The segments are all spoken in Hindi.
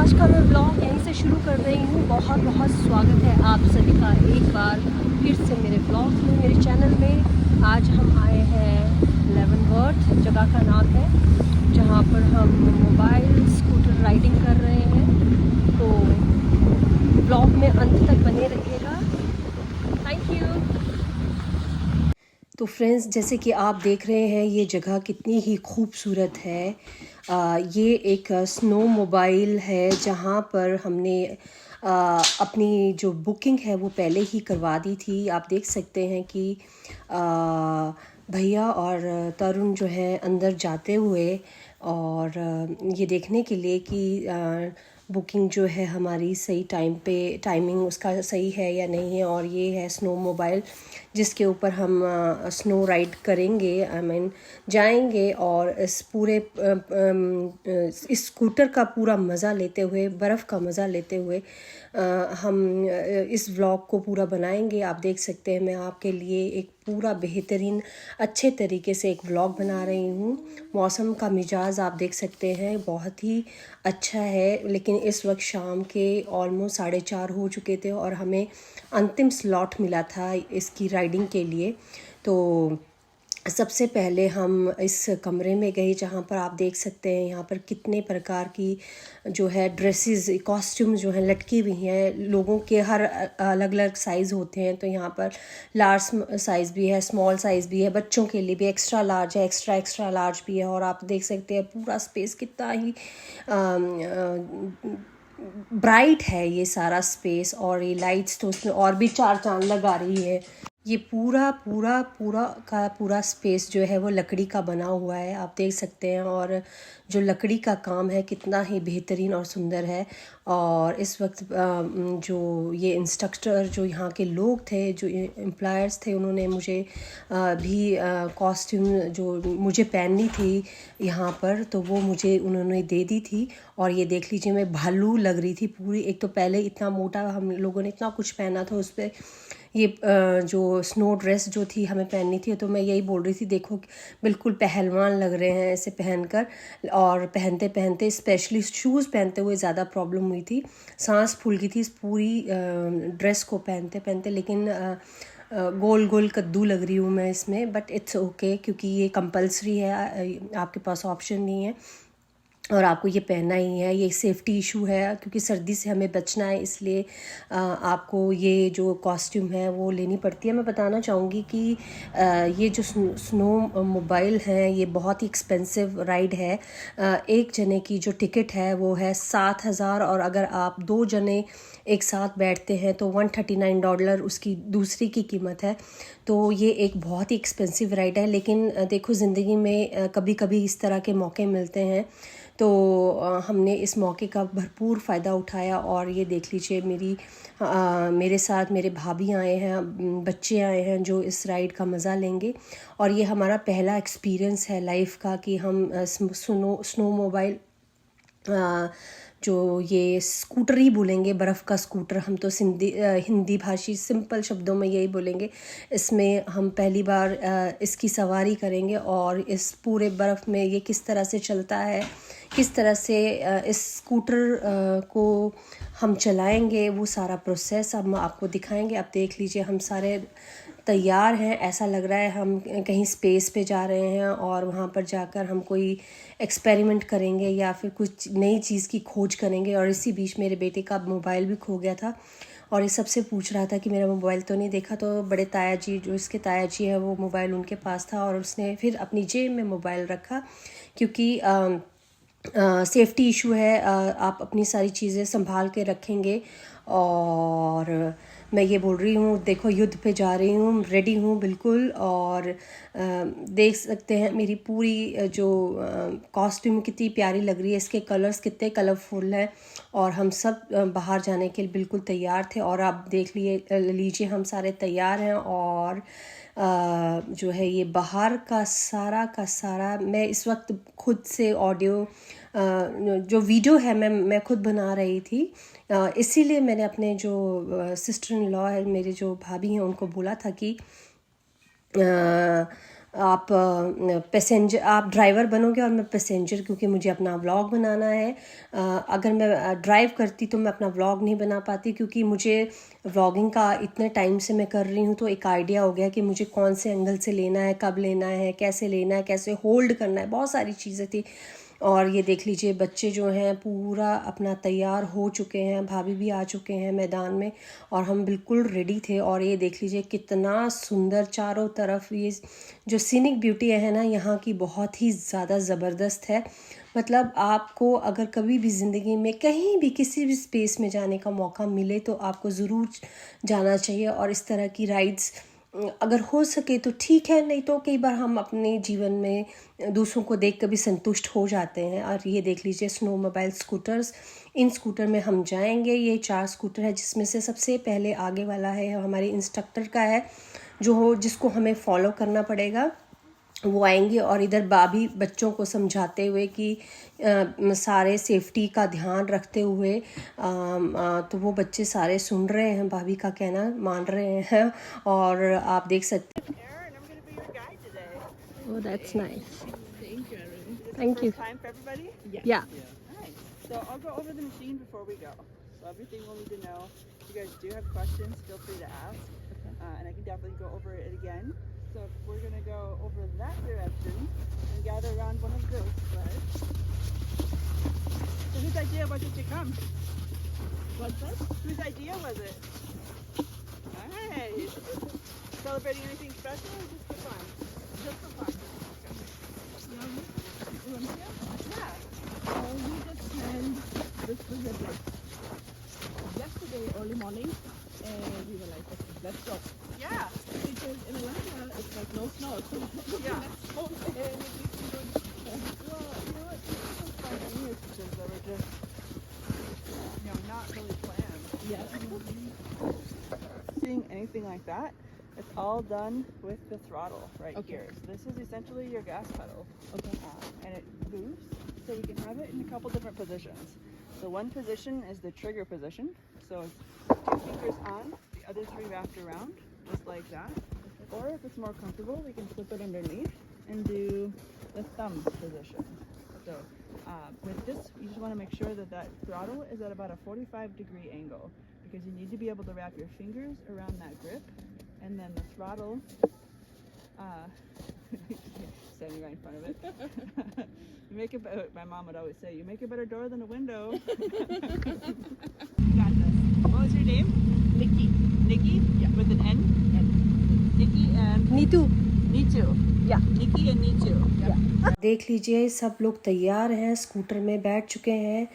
आज का मैं ब्लॉग यहीं से शुरू कर रही हूँ। बहुत बहुत स्वागत है आप सभी का एक बार फिर से मेरे ब्लॉग में, मेरे चैनल में। आज हम आए हैं लेवनवर्थ, जगह का नाम है, जहाँ पर हम मोबाइल स्कूटर राइडिंग कर रहे हैं। तो ब्लॉग में अंत तक बने रहिएगा। Thank you. तो फ्रेंड्स, जैसे कि आप देख रहे हैं ये जगह कितनी ही खूबसूरत है। ये एक स्नो मोबाइल है जहाँ पर हमने अपनी जो बुकिंग है वो पहले ही करवा दी थी। आप देख सकते हैं कि भैया और तरुण जो है अंदर जाते हुए, और ये देखने के लिए कि बुकिंग जो है हमारी सही टाइम पे, टाइमिंग उसका सही है या नहीं है। और ये है स्नो मोबाइल जिसके ऊपर हम स्नो राइड करेंगे, जाएंगे और इस पूरे इस स्कूटर का पूरा मज़ा लेते हुए, बर्फ़ का मज़ा लेते हुए हम इस व्लॉग को पूरा बनाएंगे। आप देख सकते हैं मैं आपके लिए एक पूरा बेहतरीन अच्छे तरीके से एक व्लॉग बना रही हूँ। मौसम का मिजाज आप देख सकते हैं बहुत ही अच्छा है, लेकिन इस वक्त शाम के ऑलमोस्ट 4:30 हो चुके थे और हमें अंतिम स्लॉट मिला था इसकी राइडिंग के लिए। तो सबसे पहले हम इस कमरे में गए जहाँ पर आप देख सकते हैं यहाँ पर कितने प्रकार की जो है ड्रेसेस, कॉस्ट्यूम जो है लटकी हुई हैं। लोगों के हर अलग अलग साइज़ होते हैं, तो यहाँ पर लार्ज साइज़ भी है, स्मॉल साइज़ भी है, बच्चों के लिए भी एक्स्ट्रा लार्ज है, एक्स्ट्रा लार्ज भी है। और आप देख सकते हैं पूरा स्पेस कितना ही ब्राइट है ये सारा स्पेस, और ये लाइट्स तो उसमें और भी चार चांद लगा रही है। ये पूरा पूरा पूरा का पूरा स्पेस जो है वो लकड़ी का बना हुआ है, आप देख सकते हैं। और जो लकड़ी का काम है कितना ही बेहतरीन और सुंदर है। और इस वक्त जो ये इंस्ट्रक्टर, जो यहाँ के लोग थे, जो एम्प्लॉयर्स थे, उन्होंने मुझे भी कॉस्ट्यूम जो मुझे पहननी थी यहाँ पर, तो वो मुझे उन्होंने दे दी थी। और ये देख लीजिए मैं भालू लग रही थी पूरी। एक तो पहले इतना मोटा हम लोगों ने इतना कुछ पहना था, उस पर ये जो स्नो ड्रेस जो थी हमें पहननी थी, तो मैं यही बोल रही थी देखो बिल्कुल पहलवान लग रहे हैं ऐसे पहनकर। और पहनते पहनते, स्पेशली शूज़ पहनते हुए ज़्यादा प्रॉब्लम हुई थी, सांस फूल गई थी इस पूरी ड्रेस को पहनते पहनते। लेकिन गोल गोल कद्दू लग रही हूँ मैं इसमें, बट इट्स ओके क्योंकि ये कंपल्सरी है, आपके पास ऑप्शन नहीं है और आपको ये पहनना ही है। ये सेफ़्टी इशू है क्योंकि सर्दी से हमें बचना है, इसलिए आपको ये जो कॉस्ट्यूम है वो लेनी पड़ती है। मैं बताना चाहूँगी कि ये जो स्नो मोबाइल है ये बहुत ही एक्सपेंसिव राइड है। एक जने की जो टिकट है वो है $7,000, और अगर आप 2 जने एक साथ बैठते हैं तो $139 उसकी दूसरी की कीमत है। तो ये एक बहुत ही एक्सपेंसिव राइड है, लेकिन देखो ज़िंदगी में कभी कभी इस तरह के मौके मिलते हैं, तो हमने इस मौके का भरपूर फ़ायदा उठाया। और ये देख लीजिए मेरे साथ मेरे भाभी आए हैं, बच्चे आए हैं जो इस राइड का मज़ा लेंगे। और ये हमारा पहला एक्सपीरियंस है लाइफ का कि हम स्नो मोबाइल, जो ये स्कूटर ही बोलेंगे, बर्फ़ का स्कूटर, हम तो हिंदी भाषी सिंपल शब्दों में यही बोलेंगे। इसमें हम पहली बार इसकी सवारी करेंगे और इस पूरे बर्फ़ में ये किस तरह से चलता है, किस तरह से इस स्कूटर को हम चलाएंगे, वो सारा प्रोसेस हम आपको दिखाएंगे। आप देख लीजिए हम सारे तैयार हैं, ऐसा लग रहा है हम कहीं स्पेस पे जा रहे हैं और वहाँ पर जाकर हम कोई एक्सपेरिमेंट करेंगे या फिर कुछ नई चीज़ की खोज करेंगे। और इसी बीच मेरे बेटे का मोबाइल भी खो गया था और ये सबसे पूछ रहा था कि मेरा मोबाइल तो नहीं देखा। तो बड़े ताया जी, जो इसके ताया जी है, वो मोबाइल उनके पास था और उसने फिर अपनी जेब में मोबाइल रखा क्योंकि सेफ़्टी इशू है। आप अपनी सारी चीज़ें संभाल के रखेंगे। और मैं ये बोल रही हूँ देखो युद्ध पे जा रही हूँ, रेडी हूँ बिल्कुल। और देख सकते हैं मेरी पूरी जो कॉस्ट्यूम कितनी प्यारी लग रही है, इसके कलर्स कितने कलरफुल हैं। और हम सब बाहर जाने के लिए बिल्कुल तैयार थे। और आप देख लीजिए हम सारे तैयार हैं। और जो है ये बाहर का सारा मैं इस वक्त खुद से ऑडियो, जो वीडियो है मैं खुद बना रही थी। इसीलिए मैंने अपने जो सिस्टर इन लॉ है, मेरे जो भाभी हैं, उनको बोला था कि आप पैसेंजर, आप ड्राइवर बनोगे और मैं पैसेंजर, क्योंकि मुझे अपना व्लॉग बनाना है। अगर मैं ड्राइव करती तो मैं अपना व्लॉग नहीं बना पाती, क्योंकि मुझे व्लॉगिंग का इतने टाइम से मैं कर रही हूँ तो एक आइडिया हो गया कि मुझे कौन से एंगल से लेना है, कब लेना है, कैसे लेना है, कैसे होल्ड करना है, बहुत सारी चीज़ें थी। और ये देख लीजिए बच्चे जो हैं पूरा अपना तैयार हो चुके हैं, भाभी भी आ चुके हैं मैदान में और हम बिल्कुल रेडी थे। और ये देख लीजिए कितना सुंदर चारों तरफ, ये जो सीनिक ब्यूटी है ना यहाँ की, बहुत ही ज़्यादा ज़बरदस्त है। मतलब आपको अगर कभी भी ज़िंदगी में कहीं भी किसी भी स्पेस में जाने का मौका मिले तो आपको ज़रूर जाना चाहिए। और इस तरह की राइड्स अगर हो सके तो ठीक है, नहीं तो कई बार हम अपने जीवन में दूसरों को देख कर भी संतुष्ट हो जाते हैं। और ये देख लीजिए स्नो मोबाइल स्कूटर्स, इन स्कूटर में हम जाएंगे। ये 4 स्कूटर है, जिसमें से सबसे पहले आगे वाला है हमारे इंस्ट्रक्टर का है, जिसको हमें फॉलो करना पड़ेगा। वो आएंगे और इधर भाभी बच्चों को समझाते हुए कि सारे सेफ्टी का ध्यान रखते हुए, तो वो बच्चे सारे सुन रहे हैं, भाभी का कहना मान रहे हैं। और आप देख सकते हैं। Oh, that's nice. Thank you, Erin. Is this Thank the you. first time for everybody? Yeah. Nice. So I'll go over the machine before we go. So everything we'll need to know. If you guys do have questions, feel free to ask. And I can definitely go over it again. So if we're going to go over that direction and gather around one of those sleds. So whose idea was it to come? What's that? Whose idea was it? Nice. Celebrating anything special or just for fun? Just for fun. Yeah. We just planned this visit like yesterday early morning, and we were like, okay, let's go. Yeah. Because in Atlanta it's like no snow, so Yeah. let's go and at least we don't. Well, you know what? This was spontaneous because they were just, not really planned. Yeah. Seeing anything like that, it's all done with the throttle right Okay. here. So this is essentially your gas pedal. Okay. And it moves, so we can have it in a couple different positions. So one position is the trigger position. So it's 2 fingers on, the other 3 wrapped around, just like that. Or if it's more comfortable, we can slip it underneath and do the thumb position. So with this, you just want to make sure that that throttle is at about a 45-degree angle, because you need to be able to wrap your fingers around that grip, and then the throttle, standing right in front of it. You make it, my mom would always say, you make a better door than a window. You got this. What was your name? Nikki. Nikki? Yeah. With an N? Nikki and Neetu. Nitu. या Nikki and Nitu. देख लीजिए सब लोग तैयार हैं, स्कूटर में बैठ चुके हैं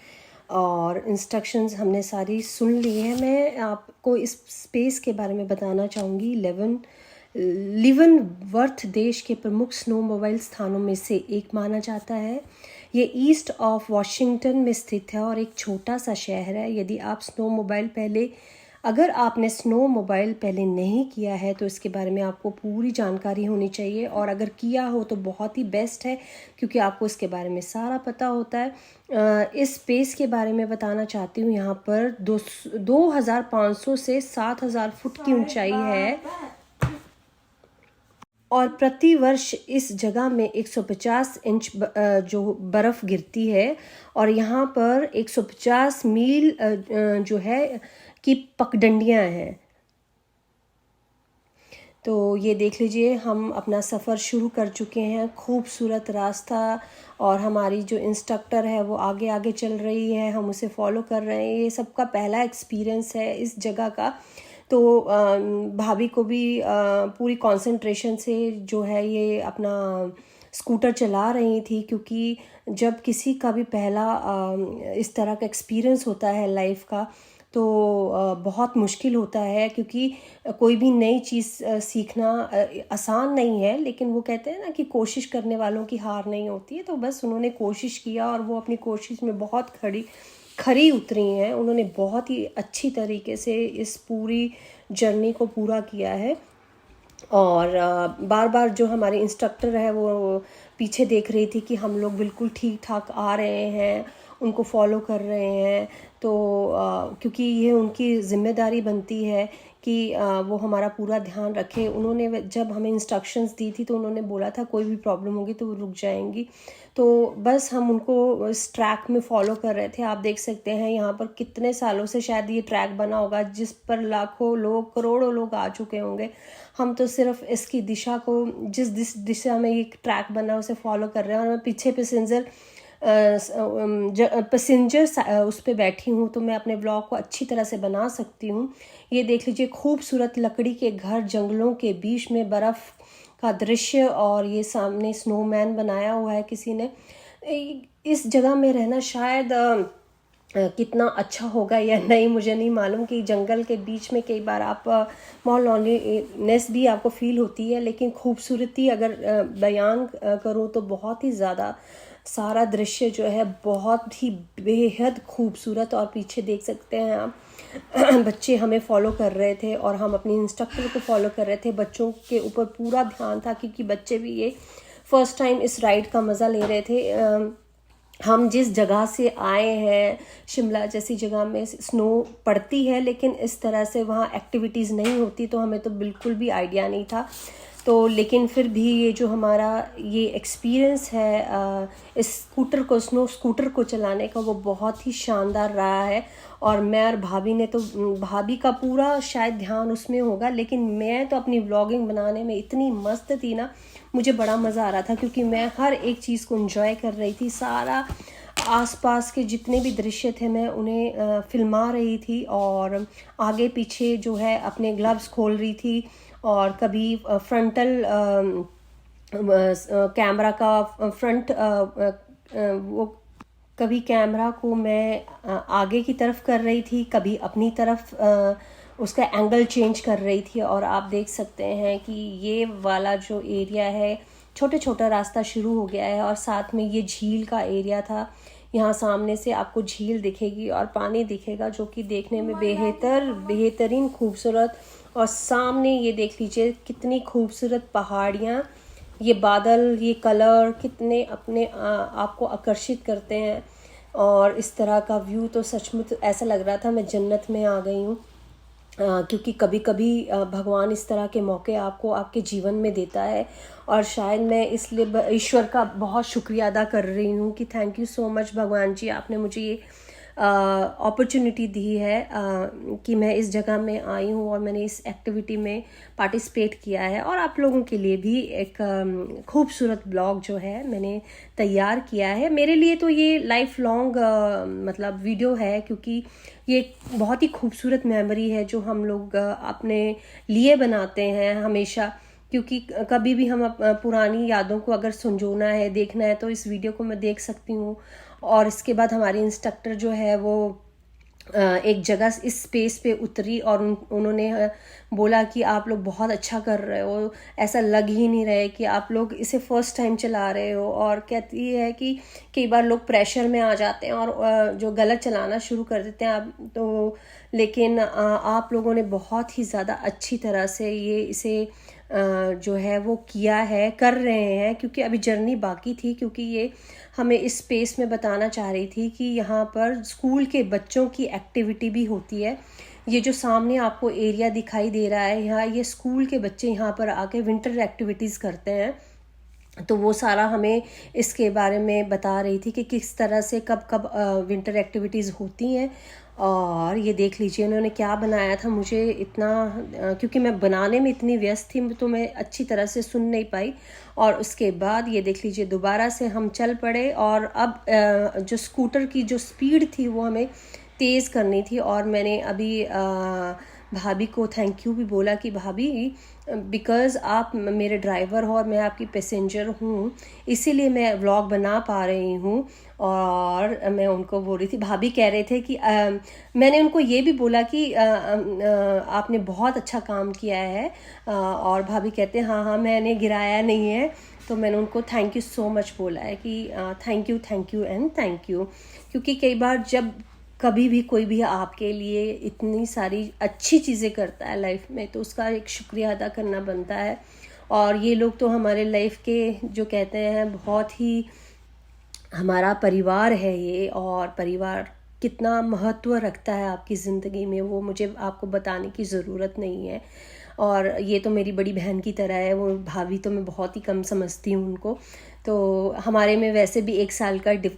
और इंस्ट्रक्शंस हमने सारी सुन ली है। मैं आपको इस स्पेस के बारे में बताना चाहूँगी। लिवनवर्थ देश के प्रमुख स्नो मोबाइल स्थानों में से एक माना जाता है। ये ईस्ट ऑफ वॉशिंगटन में स्थित है और एक छोटा सा शहर है। अगर आपने स्नो मोबाइल पहले नहीं किया है तो इसके बारे में आपको पूरी जानकारी होनी चाहिए, और अगर किया हो तो बहुत ही बेस्ट है, क्योंकि आपको इसके बारे में सारा पता होता है। इस स्पेस के बारे में बताना चाहती हूँ। यहाँ पर 2500 से 7000 फुट की ऊंचाई है और प्रति वर्ष इस जगह में 150 इंच जो बर्फ़ गिरती है, और यहाँ पर 150 मील जो है की पगडंडियाँ हैं। तो ये देख लीजिए हम अपना सफ़र शुरू कर चुके हैं। खूबसूरत रास्ता, और हमारी जो इंस्ट्रक्टर है वो आगे आगे चल रही है, हम उसे फॉलो कर रहे हैं। ये सबका पहला एक्सपीरियंस है इस जगह का, तो भाभी को भी पूरी कंसंट्रेशन से जो है ये अपना स्कूटर चला रही थी, क्योंकि जब किसी का भी पहला इस तरह का एक्सपीरियंस होता है लाइफ का तो बहुत मुश्किल होता है, क्योंकि कोई भी नई चीज़ सीखना आसान नहीं है। लेकिन वो कहते हैं ना कि कोशिश करने वालों की हार नहीं होती है। तो बस उन्होंने कोशिश किया और वो अपनी कोशिश में बहुत खरी उतरी हैं। उन्होंने बहुत ही अच्छी तरीके से इस पूरी जर्नी को पूरा किया है। और बार बार जो हमारे इंस्ट्रक्टर है वो पीछे देख रही थी कि हम लोग बिल्कुल ठीक ठाक आ रहे हैं, उनको फॉलो कर रहे हैं। तो क्योंकि ये उनकी ज़िम्मेदारी बनती है कि वो हमारा पूरा ध्यान रखें। उन्होंने जब हमें इंस्ट्रक्शंस दी थी तो उन्होंने बोला था कोई भी प्रॉब्लम होगी तो वो रुक जाएंगी। तो बस हम उनको इस ट्रैक में फॉलो कर रहे थे। आप देख सकते हैं यहाँ पर कितने सालों से शायद ये ट्रैक बना होगा, जिस पर लाखों लोग, करोड़ों लोग आ चुके होंगे। हम तो सिर्फ इसकी दिशा को, जिस दिशा में ये ट्रैक बना उसे फॉलो कर रहे हैं। और मैं पीछे पैसेंजर उस पर बैठी हूँ तो मैं अपने व्लॉग को अच्छी तरह से बना सकती हूँ। ये देख लीजिए, खूबसूरत लकड़ी के घर जंगलों के बीच में बर्फ़ का दृश्य, और ये सामने स्नोमैन बनाया हुआ है किसी ने। इस जगह में रहना शायद कितना अच्छा होगा या नहीं मुझे नहीं मालूम, कि जंगल के बीच में कई बार आप बहुत लॉनलीनेस भी आपको फील होती है, लेकिन खूबसूरती अगर बयान करूँ तो बहुत ही ज़्यादा सारा दृश्य जो है बहुत ही बेहद खूबसूरत। और पीछे देख सकते हैं आप बच्चे हमें फॉलो कर रहे थे और हम अपनी इंस्ट्रक्टर को फॉलो कर रहे थे। बच्चों के ऊपर पूरा ध्यान था क्योंकि बच्चे भी ये फर्स्ट टाइम इस राइड का मज़ा ले रहे थे। हम जिस जगह से आए हैं, शिमला जैसी जगह में स्नो पड़ती है लेकिन इस तरह से वहाँ एक्टिविटीज़ नहीं होती, तो हमें तो बिल्कुल भी आइडिया नहीं था। तो लेकिन फिर भी ये जो हमारा ये एक्सपीरियंस है इस स्नो स्कूटर को चलाने का, वो बहुत ही शानदार रहा है। और मैं और भाभी ने तो, भाभी का पूरा शायद ध्यान उसमें होगा, लेकिन मैं तो अपनी व्लॉगिंग बनाने में इतनी मस्त थी ना, मुझे बड़ा मज़ा आ रहा था क्योंकि मैं हर एक चीज़ को एंजॉय कर रही थी। सारा आसपास के जितने भी दृश्य थे मैं उन्हें फिल्मा रही थी, और आगे पीछे जो है अपने ग्लव्स खोल रही थी, और कभी फ्रंटल कैमरा का फ्रंट वो कभी कैमरा को मैं आगे की तरफ कर रही थी, कभी अपनी तरफ उसका एंगल चेंज कर रही थी। और आप देख सकते हैं कि ये वाला जो एरिया है, छोटे छोटा रास्ता शुरू हो गया है और साथ में ये झील का एरिया था। यहाँ सामने से आपको झील दिखेगी और पानी दिखेगा जो कि देखने में बेहतरीन खूबसूरत। और सामने ये देख लीजिए कितनी खूबसूरत पहाड़ियाँ, ये बादल, ये कलर कितने अपने आपको आकर्षित करते हैं। और इस तरह का व्यू तो सचमुच ऐसा लग रहा था मैं जन्नत में आ गई हूँ। क्योंकि कभी कभी भगवान इस तरह के मौके आपको आपके जीवन में देता है, और शायद मैं इसलिए ईश्वर का बहुत शुक्रिया अदा कर रही हूँ कि थैंक यू सो मच भगवान जी, आपने मुझे ये अपॉर्चुनिटी दी है कि मैं इस जगह में आई हूँ और मैंने इस एक्टिविटी में पार्टिसिपेट किया है। और आप लोगों के लिए भी एक खूबसूरत ब्लॉग जो है मैंने तैयार किया है। मेरे लिए तो ये लाइफ लॉन्ग मतलब वीडियो है, क्योंकि ये बहुत ही खूबसूरत मेमोरी है जो हम लोग अपने लिए बनाते हैं हमेशा। क्योंकि कभी भी हम पुरानी यादों को अगर संजोना है, देखना है, तो इस वीडियो को मैं देख सकती हूँ। और इसके बाद हमारी इंस्ट्रक्टर जो है वो एक जगह इस स्पेस पे उतरी और उन्होंने बोला कि आप लोग बहुत अच्छा कर रहे हो, ऐसा लग ही नहीं रहा है कि आप लोग इसे फर्स्ट टाइम चला रहे हो। और कहती है कि कई बार लोग प्रेशर में आ जाते हैं और जो गलत चलाना शुरू कर देते हैं आप तो, लेकिन आप लोगों ने बहुत ही ज़्यादा अच्छी तरह से इसे जो है वो किया है, कर रहे हैं। क्योंकि अभी जर्नी बाकी थी, क्योंकि ये हमें इस स्पेस में बताना चाह रही थी कि यहाँ पर स्कूल के बच्चों की एक्टिविटी भी होती है। ये जो सामने आपको एरिया दिखाई दे रहा है, यहाँ ये स्कूल के बच्चे यहाँ पर आके विंटर एक्टिविटीज़ करते हैं। तो वो सारा हमें इसके बारे में बता रही थी कि किस तरह से कब कब विंटर एक्टिविटीज़ होती हैं। और ये देख लीजिए उन्होंने क्या बनाया था, मुझे इतना क्योंकि मैं बनाने में इतनी व्यस्त थी तो मैं अच्छी तरह से सुन नहीं पाई। और उसके बाद ये देख लीजिए दोबारा से हम चल पड़े, और अब जो स्कूटर की जो स्पीड थी वो हमें तेज़ करनी थी। और मैंने अभी भाभी को थैंक यू भी बोला कि भाभी बिकॉज़ आप मेरे ड्राइवर हो और मैं आपकी पैसेंजर हूँ, इसीलिए मैं व्लॉग बना पा रही हूँ। और मैं उनको बोल रही थी, भाभी कह रहे थे कि मैंने उनको ये भी बोला कि आपने बहुत अच्छा काम किया है। और भाभी कहते हैं हाँ मैंने गिराया नहीं है। तो मैंने उनको थैंक यू सो मच बोला है कि thank you and thank you. क्योंकि कई बार जब कभी भी कोई भी आपके लिए इतनी सारी अच्छी चीज़ें करता है लाइफ में, तो उसका एक शुक्रिया अदा करना बनता है। और ये लोग तो हमारे लाइफ के जो कहते हैं बहुत ही हमारा परिवार है ये, और परिवार कितना महत्व रखता है आपकी ज़िंदगी में वो मुझे आपको बताने की ज़रूरत नहीं है। और ये तो मेरी बड़ी बहन की तरह है, वो भाभी तो मैं बहुत ही कम समझती हूँ उनको। तो हमारे में वैसे भी 1 साल का भी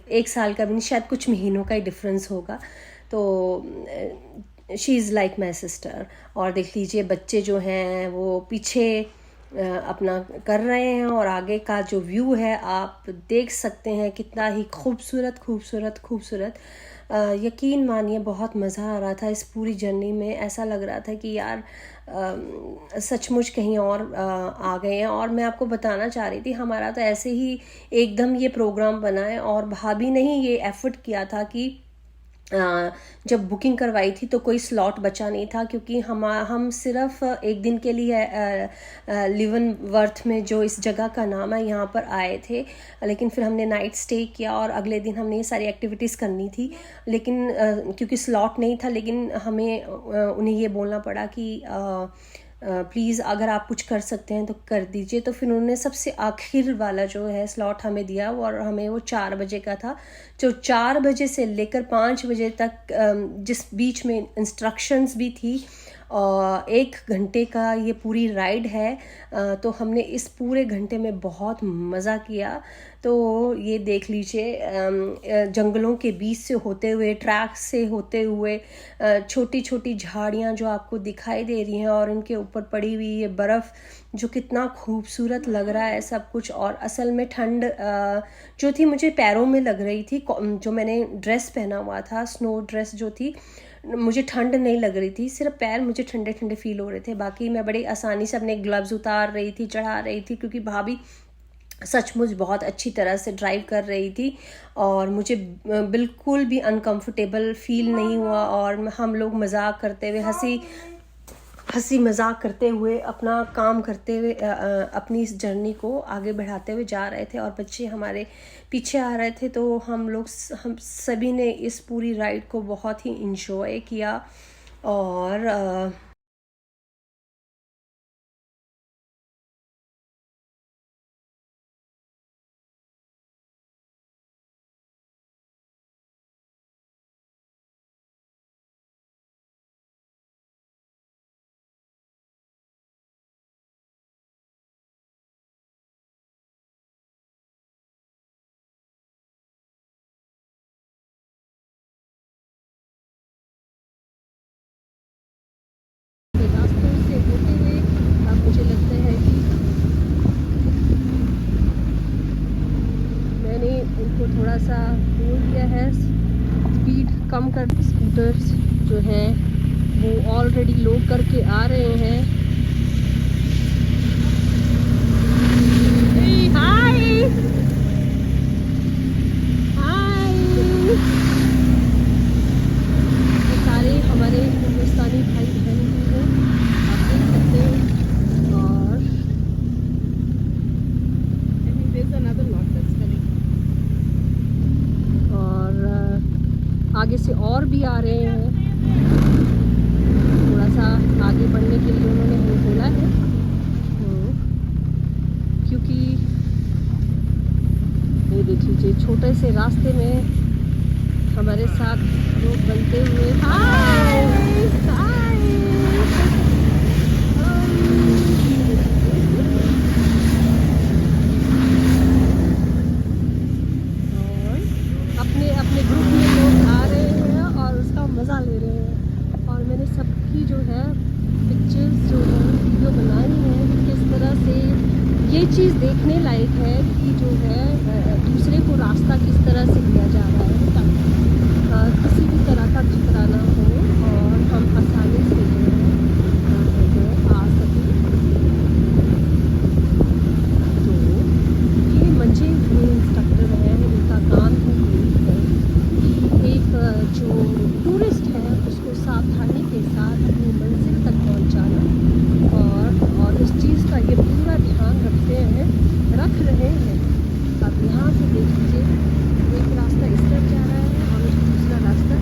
नहीं, शायद कुछ महीनों का ही डिफरेंस होगा। तो she is like my sister. और देख लीजिए बच्चे जो हैं वो पीछे अपना कर रहे हैं, और आगे का जो व्यू है आप देख सकते हैं, कितना ही खूबसूरत खूबसूरत खूबसूरत। यकीन मानिए बहुत मज़ा आ रहा था इस पूरी जर्नी में। ऐसा लग रहा था कि यार सचमुच कहीं और आ गए हैं। और मैं आपको बताना चाह रही थी, हमारा तो ऐसे ही एकदम ये प्रोग्राम बना है, और भाभी ने ही ये एफर्ट किया था कि जब बुकिंग करवाई थी तो कोई स्लॉट बचा नहीं था, क्योंकि हम सिर्फ एक दिन के लिए लिवनवर्थ में, जो इस जगह का नाम है, यहाँ पर आए थे। लेकिन फिर हमने नाइट स्टे किया और अगले दिन हमने ये सारी एक्टिविटीज़ करनी थी, लेकिन क्योंकि स्लॉट नहीं था, लेकिन हमें उन्हें ये बोलना पड़ा कि प्लीज़ अगर आप कुछ कर सकते हैं तो कर दीजिए। तो फिर उन्होंने सबसे आखिर वाला जो है स्लॉट हमें दिया, और हमें वो 4 बजे का था। जो 4 बजे से लेकर 5 बजे तक जिस बीच में इंस्ट्रक्शंस भी थी, 1 घंटे का ये पूरी राइड है। तो हमने इस पूरे घंटे में बहुत मज़ा किया। तो ये देख लीजिए जंगलों के बीच से होते हुए, ट्रैक से होते हुए, छोटी छोटी झाड़ियाँ जो आपको दिखाई दे रही हैं, और इनके ऊपर पड़ी हुई ये बर्फ़, जो कितना खूबसूरत लग रहा है सब कुछ। और असल में ठंड जो थी मुझे पैरों में लग रही थी। जो मैंने ड्रेस पहना हुआ था, स्नो ड्रेस जो थी, मुझे ठंड नहीं लग रही थी, सिर्फ पैर मुझे ठंडे ठंडे फील हो रहे थे। बाकी मैं बड़ी आसानी से अपने ग्लव्स उतार रही थी, चढ़ा रही थी, क्योंकि भाभी सचमुच बहुत अच्छी तरह से ड्राइव कर रही थी, और मुझे बिल्कुल भी अनकंफर्टेबल फील नहीं हुआ। और हम लोग मजाक करते हुए, हंसी मजाक करते हुए, अपना काम करते हुए, अपनी इस जर्नी को आगे बढ़ाते हुए जा रहे थे, और बच्चे हमारे पीछे आ रहे थे। तो हम सभी ने इस पूरी राइड को बहुत ही इंजॉय किया। और रास्तों से होते हुए अब मुझे लगता है कि मैंने उनको थोड़ा सा बोल दिया है स्पीड कम कर। स्कूटर्स जो हैं वो ऑलरेडी लोड करके आ रहे हैं। हाय हाय, ये सारे हमारे हिंदुस्तानी भाई बहन भी हैं, आप देख सकते हैं। और I think there's another lot that's coming. और आगे से और भी आ रहे हैं। थोड़ा सा आगे बढ़ने के लिए उन्होंने हमें बोला है, क्योंकि ये देख लीजिए छोटे से रास्ते में हमारे साथ लोग बनते हुए। हाय हाय, अपने अपने ग्रुप में लोग आ रहे हैं और उसका मज़ा ले रहे हैं। और मैंने सबकी जो है पिक्चर्स जो है वीडियो बनाई है कि किस तरह से ये चीज़ देखने लायक है कि जो है दूसरे को रास्ता किस तरह से दिया जा रहा है, ताकि किसी भी तरह का खतरा ना हो और हम आसानी से जो है आ सकें। तो ये मंझे हुए इंस्ट्रक्टर हैं, उनका काम ही यही है कि एक जो टूरिस्ट है उसको सावधानी के साथ अपनी मंजिल तक पहुंचाना। और इस चीज़ का ये पूरा ध्यान रख रहे हैं। आप यहाँ से देख लीजिए, एक रास्ता इस तरफ जा रहा है और दूसरा रास्ता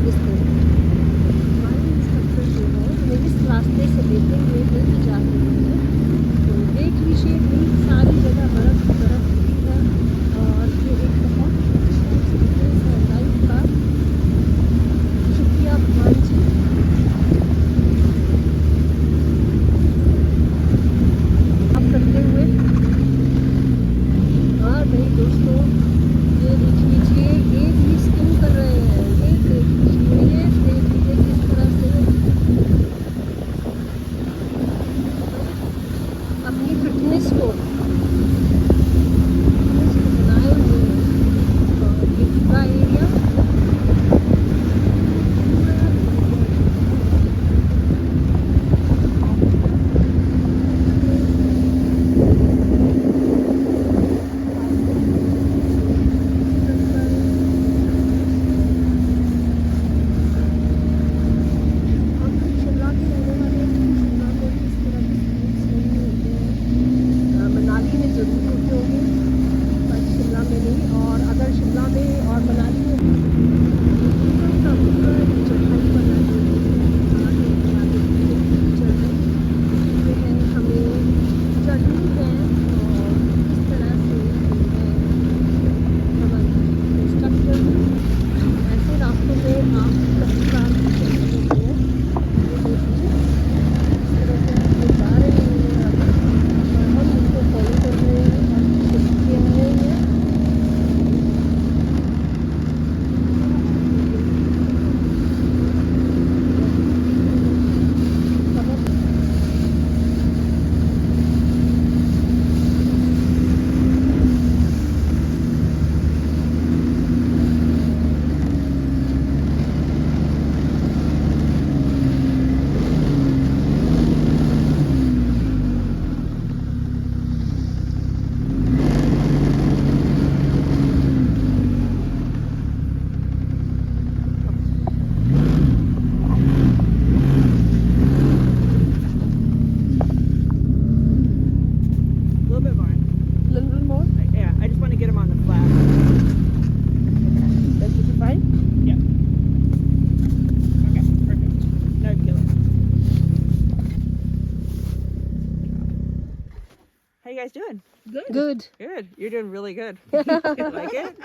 guys doing? Good. Good. Good. You're doing really good. Like it?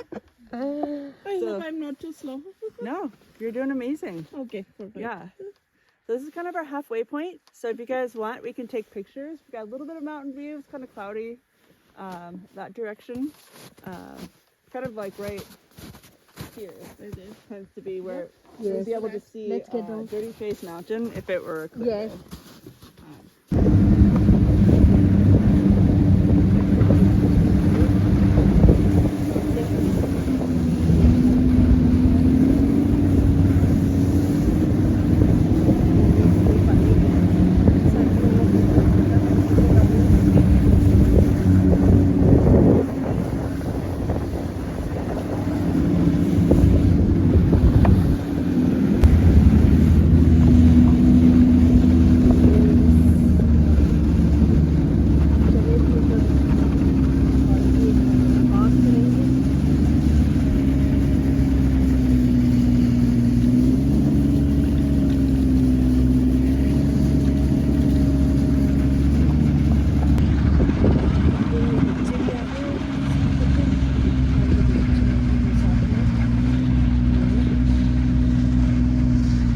I So- hope I'm not too slow. No, you're doing amazing. Okay, perfect. Yeah. So this is kind of our halfway point. So if you guys want, we can take pictures. We got a little bit of mountain view. It's kind of cloudy that direction. Kind of like right here. It is. Tends to be where Yes. we'd be able to see Let's get down. Dirty Face Mountain if it were clear. Yes.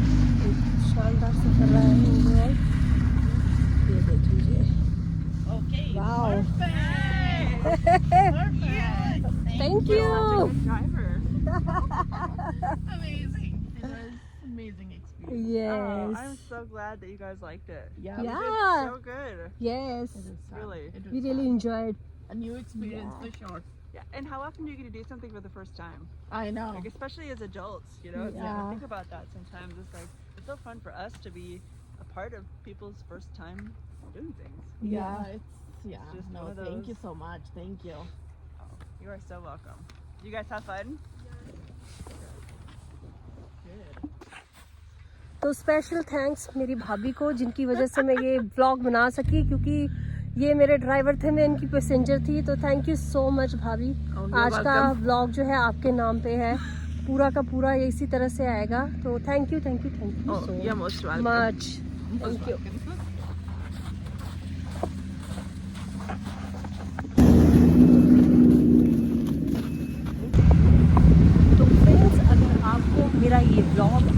शानदार से कर रहा है ओवरऑल। ये देखिए। Okay. Wow. Perfect. Thank you. Good driver. Amazing. It was amazing experience. Oh, Yes. I'm so glad that you guys liked it. Yeah. You Yeah. did so good. Yes. It was fun. Really? It was We really fun. enjoyed. A new experience for sure. Yeah. And how often do you get to do something for the first time? I know. Like especially as adults, you know, it's like, Yeah. I think about that sometimes. It's like it's so fun for us to be a part of people's first time doing things. Yeah. It's just no. one of Thank you those- so much. Thank you. Oh, you are so welcome. You guys have fun? तो स्पेशल थैंक्स मेरी भाभी को जिनकी वजह से मैं ये व्लॉग बना सकी, क्योंकि ये मेरे ड्राइवर थे, मैं इनकी पैसेंजर थी। तो थैंक यू सो मच भाभी। you're आज का welcome. व्लॉग जो है आपके नाम पे है, पूरा का पूरा ये इसी तरह से आएगा। तो thank you Oh, you're most welcome. Much. Thank you. तो फ्रेंड्स, अगर आपको मेरा ये ब्लॉग